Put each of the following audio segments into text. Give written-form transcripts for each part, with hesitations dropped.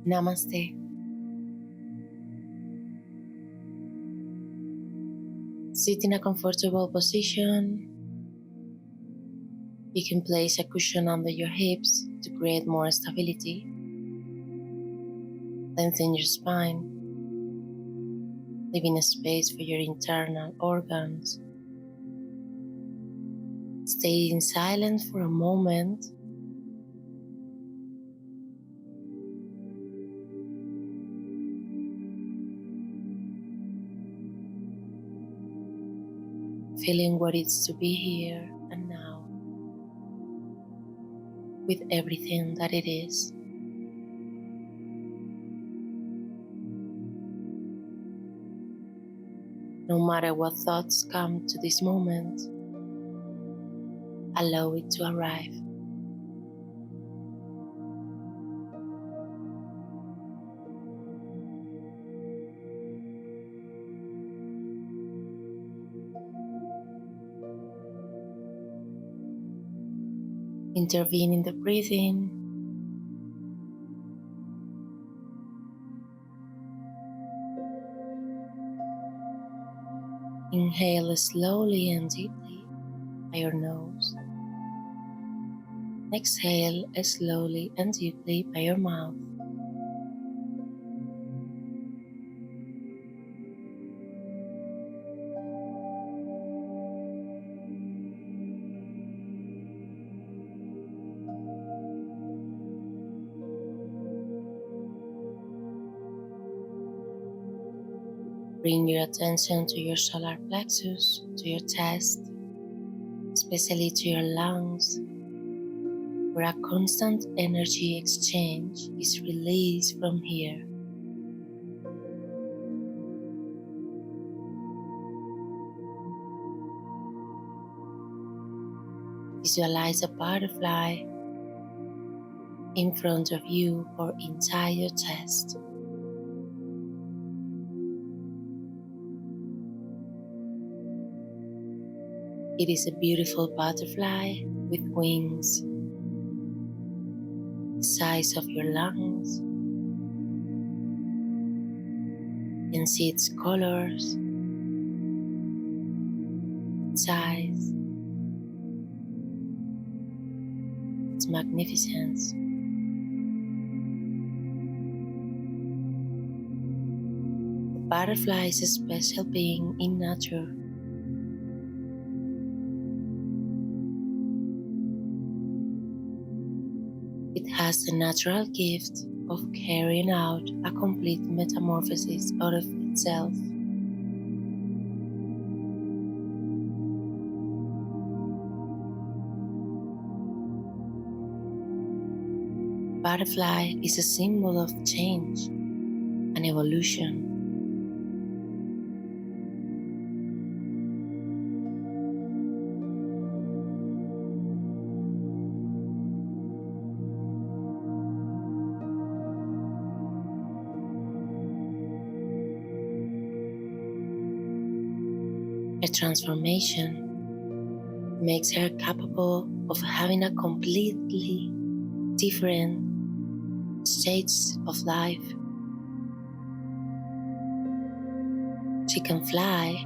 Namaste. Sit in a comfortable position. You can place a cushion under your hips to create more stability. Lengthen your spine, leaving a space for your internal organs. Stay in silence for a moment. Feeling what it's to be here and now with everything that it is. No matter what thoughts come to this moment, allow it to arrive. Intervene in the breathing. Inhale slowly and deeply by your nose. Exhale slowly and deeply by your mouth. Bring your attention to your solar plexus, to your chest, especially to your lungs, where a constant energy exchange is released from here. Visualize a butterfly in front of you or inside your chest. It is a beautiful butterfly with wings the size of your lungs. You can see its colors, its size, its magnificence. The butterfly is a special being in nature. It has the natural gift of carrying out a complete metamorphosis out of itself. Butterfly is a symbol of change and evolution. Her transformation makes her capable of having a completely different stages of life. She can fly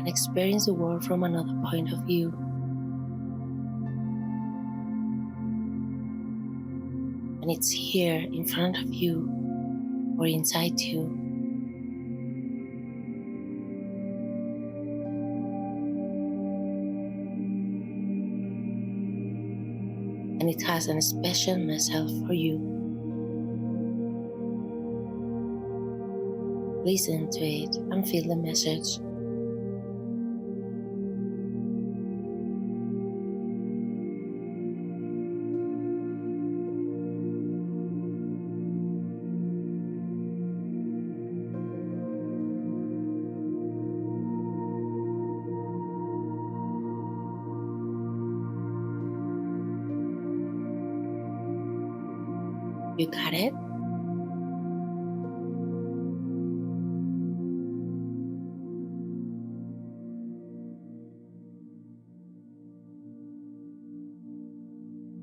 and experience the world from another point of view. And it's here in front of you or inside you. And it has a special message for you. Listen to it and feel the message. You got it?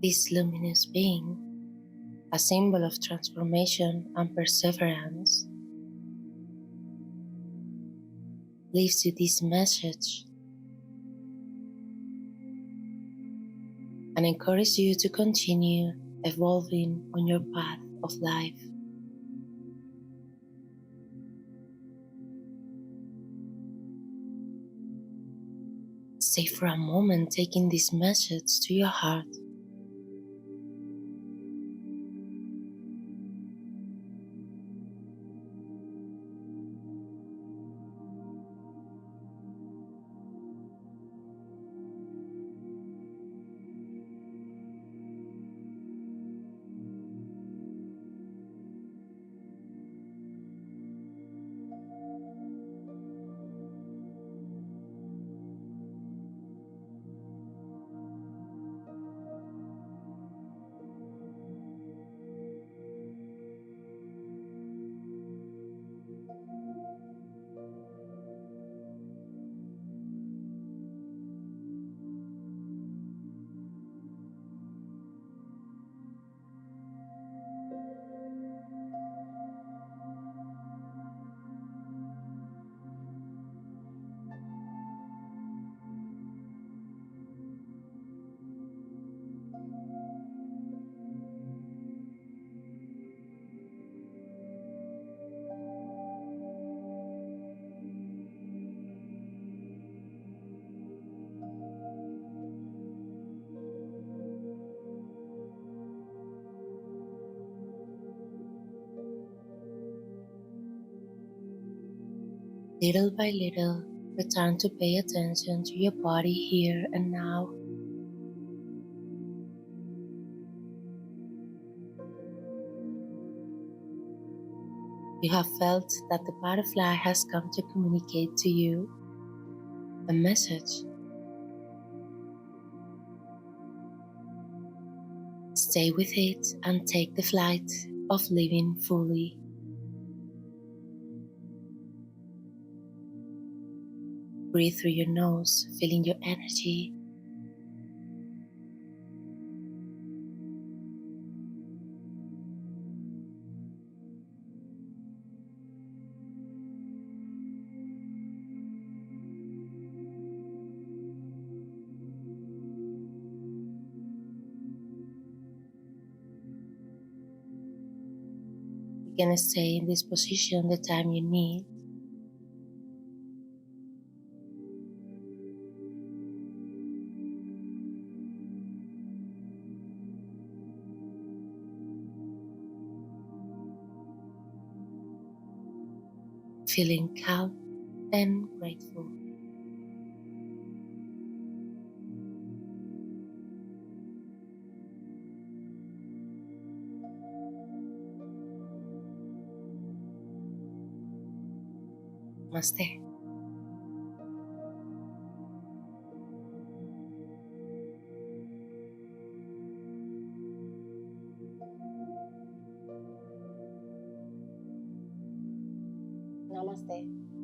This luminous being a symbol of transformation and perseverance, leaves you this message and encourages you to continue evolving on your path of life. Stay for a moment taking this message to your heart. Little by little, return to pay attention to your body here and now. You have felt that the butterfly has come to communicate to you a message. Stay with it and take the flight of living fully. Breathe through your nose, feeling your energy. You can stay in this position the time you need. Feeling calm and grateful. Namaste. Namaste.